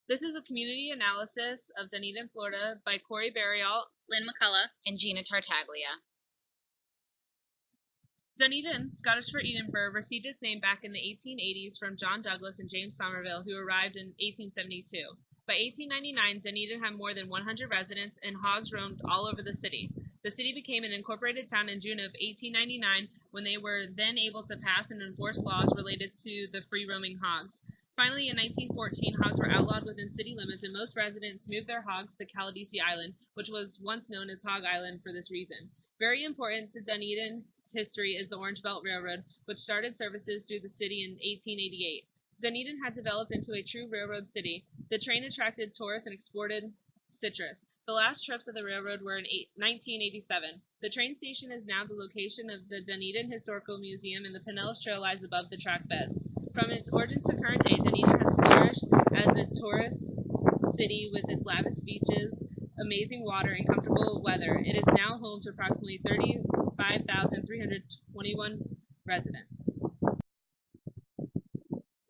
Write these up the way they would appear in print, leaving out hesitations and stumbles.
This is a community analysis of Dunedin, Florida by Corey Barrialt, Lynn McCullough, and Gina Tartaglia. Dunedin, Scottish for Edinburgh, received its name back in the 1880s from John Douglas and James Somerville, who arrived in 1872. By 1899, Dunedin had more than 100 residents, and hogs roamed all over the city. The city became an incorporated town in June of 1899, when they were then able to pass and enforce laws related to the free-roaming hogs. Finally, in 1914, hogs were outlawed within city limits, and most residents moved their hogs to Kaldisi Island, which was once known as Hog Island for this reason. Very important to Dunedin's history is the Orange Belt Railroad, which started services through the city in 1888. Dunedin had developed into a true railroad city. The train attracted tourists and exported citrus. The last trips of the railroad were in 1987. The train station is now the location of the Dunedin Historical Museum, and the Pinellas Trail lies above the track beds. From its origins to current day, Dunedin has flourished as a tourist city with its lavish beaches, amazing water, and comfortable weather. It is now home to approximately 35,321 residents.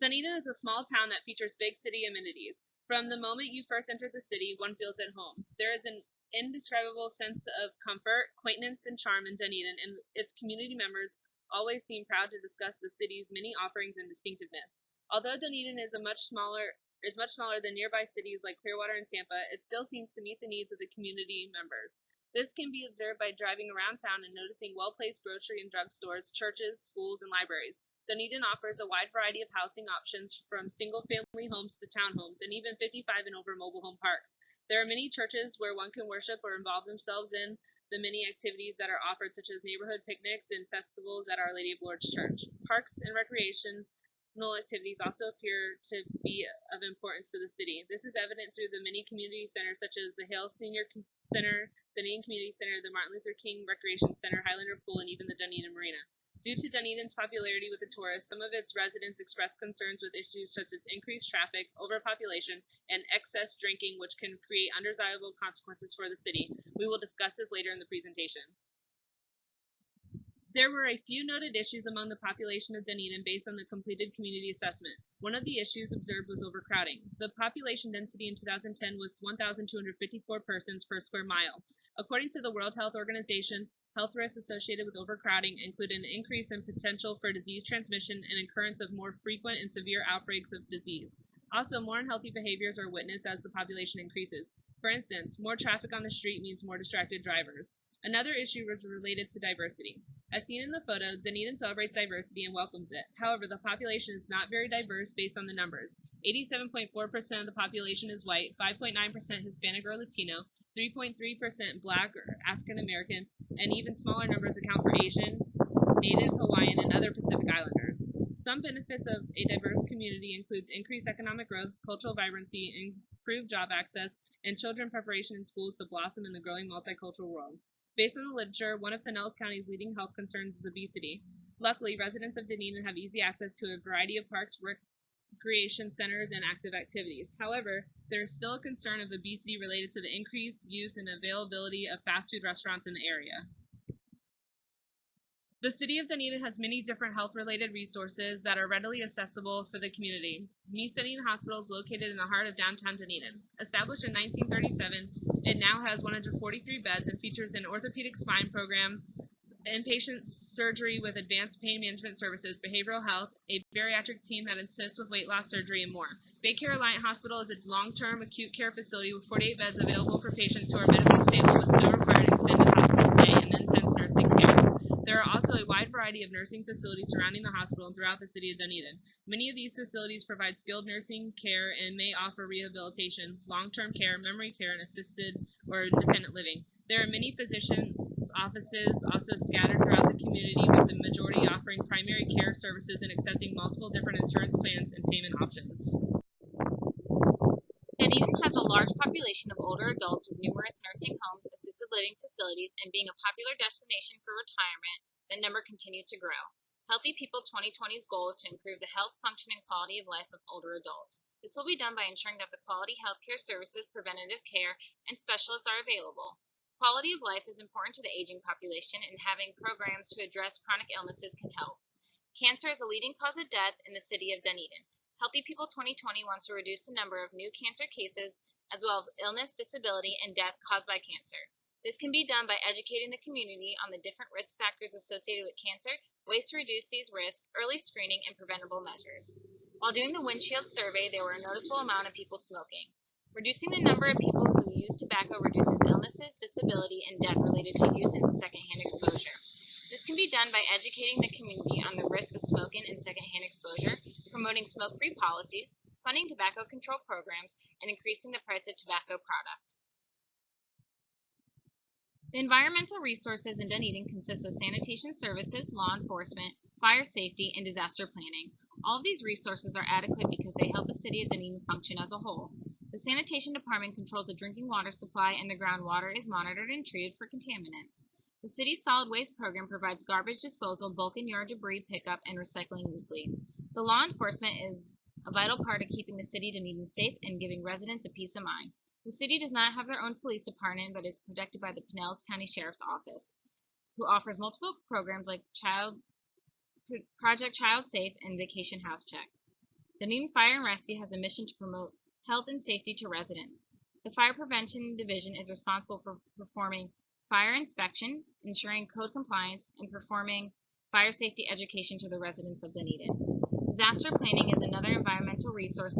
Dunedin is a small town that features big city amenities. From the moment you first enter the city, one feels at home. There is an indescribable sense of comfort, quaintness, and charm in Dunedin, and its community members always seem proud to discuss the city's many offerings and distinctiveness. Although Dunedin is much smaller than nearby cities like Clearwater and Tampa, it still seems to meet the needs of the community members. This can be observed by driving around town and noticing well-placed grocery and drug stores, churches, schools, and libraries. Dunedin offers a wide variety of housing options, from single-family homes to townhomes, and even 55 and over mobile home parks. There are many churches where one can worship or involve themselves in the many activities that are offered, such as neighborhood picnics and festivals at Our Lady of Lourdes Church. Parks and recreational activities also appear to be of importance to the city. This is evident through the many community centers, such as the Hale Senior Center, the Dunedin Community Center, the Martin Luther King Recreation Center, Highlander Pool, and even the Dunedin Marina. Due to Dunedin's popularity with the tourists, some of its residents express concerns with issues such as increased traffic, overpopulation, and excess drinking, which can create undesirable consequences for the city. We will discuss this later in the presentation. There were a few noted issues among the population of Dunedin based on the completed community assessment. One of the issues observed was overcrowding. The population density in 2010 was 1,254 persons per square mile. According to the World Health Organization, health risks associated with overcrowding include an increase in potential for disease transmission and occurrence of more frequent and severe outbreaks of disease. Also, more unhealthy behaviors are witnessed as the population increases. For instance, more traffic on the street means more distracted drivers. Another issue was related to diversity. As seen in the photo, Dunedin celebrates diversity and welcomes it. However, the population is not very diverse based on the numbers. 87.4% of the population is white, 5.9% Hispanic or Latino, 3.3% Black or African American, and even smaller numbers account for Asian, Native Hawaiian, and other Pacific Islanders. Some benefits of a diverse community include increased economic growth, cultural vibrancy, improved job access, and children preparation in schools to blossom in the growing multicultural world. Based on the literature, one of Pinellas County's leading health concerns is obesity. Luckily, residents of Dunedin have easy access to a variety of parks, recreation centers, and active activities. However, there is still a concern of obesity related to the increased use and availability of fast food restaurants in the area. The city of Dunedin has many different health-related resources that are readily accessible for the community. Mease Dunedin Hospital is located in the heart of downtown Dunedin. Established in 1937, it now has 143 beds and features an orthopedic spine program, inpatient surgery with advanced pain management services, behavioral health, a bariatric team that assists with weight loss surgery, and more. Baycare Alliant Hospital is a long-term acute care facility with 48 beds available for patients who are medically stable but still require an extended hospital stay and intense nursing care. There are also a wide variety of nursing facilities surrounding the hospital and throughout the city of Dunedin. Many of these facilities provide skilled nursing care and may offer rehabilitation, long-term care, memory care, and assisted or independent living. There are many physicians' offices also scattered throughout the community, with the majority offering primary care services and accepting multiple different insurance plans and payment options. Dunedin has a large population of older adults with numerous nursing homes, assisted living facilities, and being a popular destination for retirement, the number continues to grow. Healthy People 2020's goal is to improve the health, function, and quality of life of older adults. This will be done by ensuring that the quality healthcare services, preventative care, and specialists are available. Quality of life is important to the aging population, and having programs to address chronic illnesses can help. Cancer is a leading cause of death in the city of Dunedin. Healthy People 2020 wants to reduce the number of new cancer cases as well as illness, disability, and death caused by cancer. This can be done by educating the community on the different risk factors associated with cancer, ways to reduce these risks, early screening, and preventable measures. While doing the windshield survey, there were a noticeable amount of people smoking. Reducing the number of people who use tobacco reduces illnesses, disability, and death related to use and secondhand exposure. This can be done by educating the community on the risk of smoking and secondhand exposure, promoting smoke-free policies, funding tobacco control programs, and increasing the price of tobacco products. The environmental resources in Dunedin consist of sanitation services, law enforcement, fire safety, and disaster planning. All of these resources are adequate because they help the city of Dunedin function as a whole. The sanitation department controls the drinking water supply, and the groundwater is monitored and treated for contaminants. The city's solid waste program provides garbage disposal, bulk and yard debris pickup, and recycling weekly. The law enforcement is a vital part of keeping the city of Dunedin safe and giving residents a peace of mind. The city does not have their own police department, but is protected by the Pinellas County Sheriff's Office, who offers multiple programs like Project Child Safe and Vacation House Check. Dunedin Fire and Rescue has a mission to promote health and safety to residents. The Fire Prevention Division is responsible for performing fire inspection, ensuring code compliance, and performing fire safety education to the residents of Dunedin. Disaster planning is another environmental resource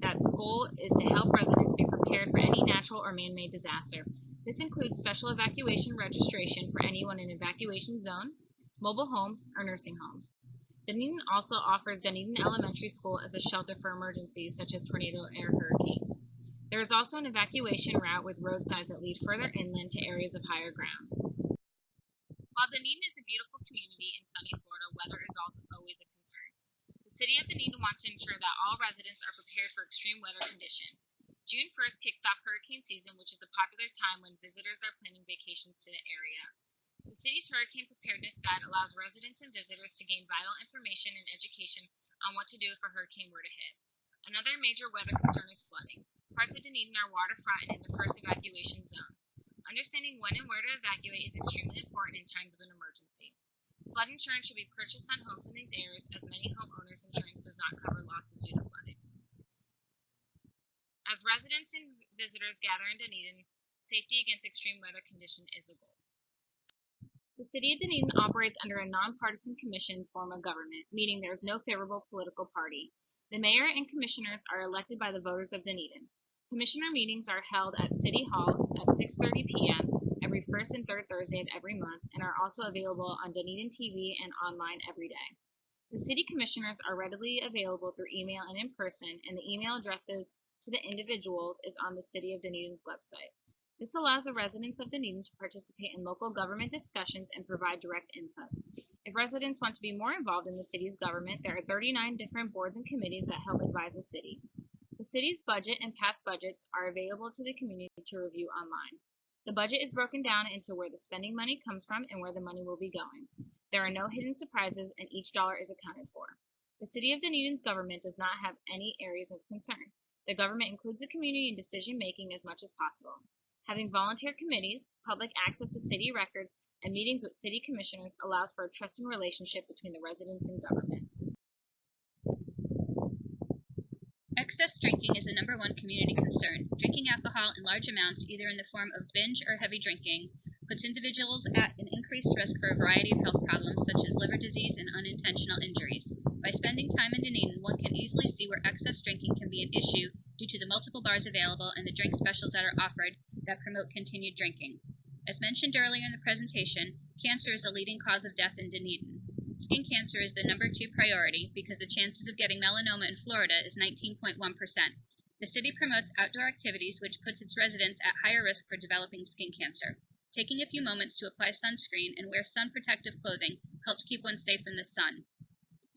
that's goal is to help residents be prepared for any natural or man-made disaster. This includes special evacuation registration for anyone in evacuation zone, mobile homes, or nursing homes. Dunedin also offers Dunedin Elementary School as a shelter for emergencies such as tornado or hurricanes. There is also an evacuation route with roadsides that lead further inland to areas of higher ground. While Dunedin is a beautiful community in sunny Florida, weather is also always a concern. The City of Dunedin wants to ensure that all residents are prepared for extreme weather conditions. June 1st kicks off hurricane season, which is a popular time when visitors are planning vacations to the area. The city's hurricane preparedness guide allows residents and visitors to gain vital information and education on what to do if a hurricane were to hit. Another major weather concern is flooding. Parts of Dunedin are waterfront and in the first evacuation zone. Understanding when and where to evacuate is extremely important in times of an emergency. Flood insurance should be purchased on homes in these areas, as many homeowners' insurance does not cover losses due to flooding. As residents and visitors gather in Dunedin, safety against extreme weather conditions is a goal. The City of Dunedin operates under a nonpartisan commissions form of government, meaning there is no favorable political party. The mayor and commissioners are elected by the voters of Dunedin. Commissioner meetings are held at City Hall at 6:30 p.m. every first and third Thursday of every month and are also available on Dunedin TV and online every day. The city commissioners are readily available through email and in person, and the email addresses to the individuals is on the City of Dunedin's website. This allows the residents of Dunedin to participate in local government discussions and provide direct input. If residents want to be more involved in the city's government, there are 39 different boards and committees that help advise the city. The city's budget and past budgets are available to the community to review online. The budget is broken down into where the spending money comes from and where the money will be going. There are no hidden surprises, and each dollar is accounted for. The City of Dunedin's government does not have any areas of concern. The government includes the community in decision-making as much as possible. Having volunteer committees, public access to city records, and meetings with city commissioners allows for a trusting relationship between the residents and government. Excess drinking is the #1 community concern. Drinking alcohol in large amounts, either in the form of binge or heavy drinking, puts individuals at an increased risk for a variety of health problems such as liver disease and unintentional injuries. By spending time in Dunedin, one can easily see where excess drinking can be an issue due to the multiple bars available and the drink specials that are offered that promote continued drinking. As mentioned earlier in the presentation, cancer is the leading cause of death in Dunedin. Skin cancer is the #2 priority because the chances of getting melanoma in Florida is 19.1%. The city promotes outdoor activities, which puts its residents at higher risk for developing skin cancer. Taking a few moments to apply sunscreen and wear sun protective clothing helps keep one safe from the sun.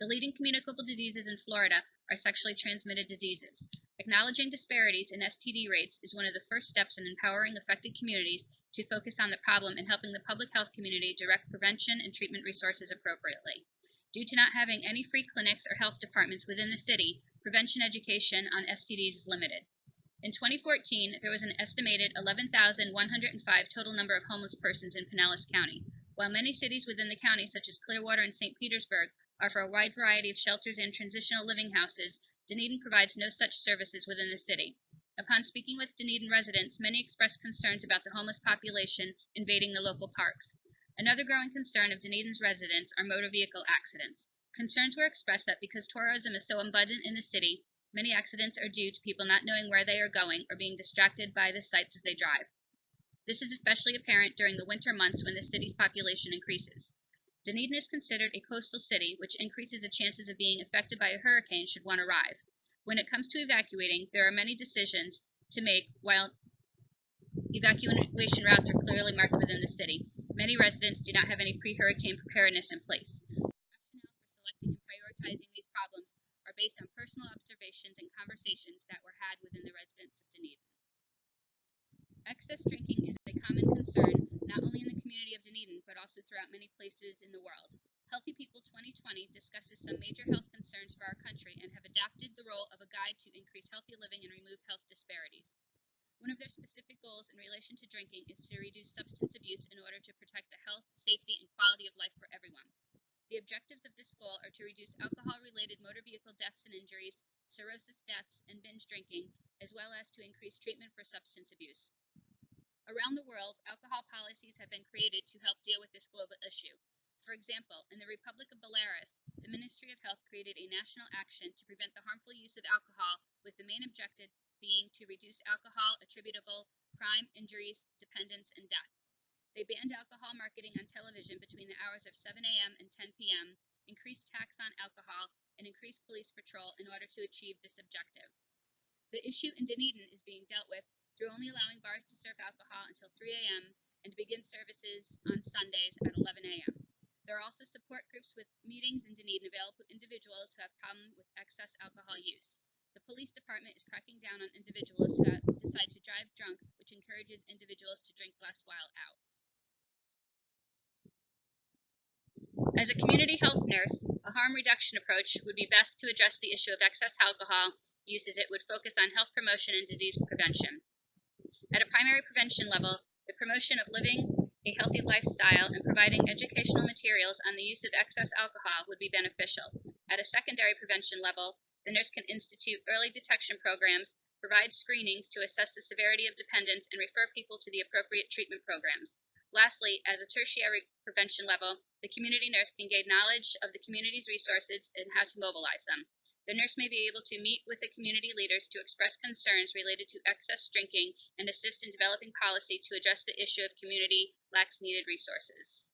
The leading communicable diseases in Florida are sexually transmitted diseases. Acknowledging disparities in STD rates is one of the first steps in empowering affected communities to focus on the problem and helping the public health community direct prevention and treatment resources appropriately. Due to not having any free clinics or health departments within the city, prevention education on STDs is limited. In 2014, there was an estimated 11,105 total number of homeless persons in Pinellas County. While many cities within the county, such as Clearwater and St. Petersburg, offer a wide variety of shelters and transitional living houses, Dunedin provides no such services within the city. Upon speaking with Dunedin residents, many expressed concerns about the homeless population invading the local parks. Another growing concern of Dunedin's residents are motor vehicle accidents. Concerns were expressed that because tourism is so abundant in the city, many accidents are due to people not knowing where they are going or being distracted by the sights as they drive. This is especially apparent during the winter months when the city's population increases. Dunedin is considered a coastal city, which increases the chances of being affected by a hurricane should one arrive. When it comes to evacuating, there are many decisions to make. While evacuation routes are clearly marked within the city, many residents do not have any pre-hurricane preparedness in place. The rationale for selecting and prioritizing these problems are based on personal observations and conversations that were had within the residents of Dunedin. Excess drinking is a common concern, not only in the community of Dunedin, but also throughout many places in the world. Healthy People 2020 discusses some major health concerns for our country and have adapted the role of a guide to increase healthy living and remove health disparities. One of their specific goals in relation to drinking is to reduce substance abuse in order to protect the health, safety, and quality of life for everyone. The objectives of this goal are to reduce alcohol-related motor vehicle deaths and injuries, cirrhosis deaths, and binge drinking, as well as to increase treatment for substance abuse. Around the world, alcohol policies have been created to help deal with this global issue. For example, in the Republic of Belarus, the Ministry of Health created a national action to prevent the harmful use of alcohol, with the main objective being to reduce alcohol attributable crime, injuries, dependence, and death. They banned alcohol marketing on television between the hours of 7 a.m. and 10 p.m., increased tax on alcohol, and increased police patrol in order to achieve this objective. The issue in Dunedin is being dealt with through only allowing bars to serve alcohol until 3 a.m. and to begin services on Sundays at 11 a.m. There are also support groups with meetings in Dunedin available to individuals who have problems with excess alcohol use. The police department is cracking down on individuals who decide to drive drunk, which encourages individuals to drink less while out. As a community health nurse, a harm reduction approach would be best to address the issue of excess alcohol use, as it would focus on health promotion and disease prevention. At a primary prevention level, the promotion of living a healthy lifestyle and providing educational materials on the use of excess alcohol would be beneficial. At a secondary prevention level, the nurse can institute early detection programs, provide screenings to assess the severity of dependence, and refer people to the appropriate treatment programs. Lastly, as a tertiary prevention level, the community nurse can gain knowledge of the community's resources and how to mobilize them. The nurse may be able to meet with the community leaders to express concerns related to excess drinking and assist in developing policy to address the issue of community lacks needed resources.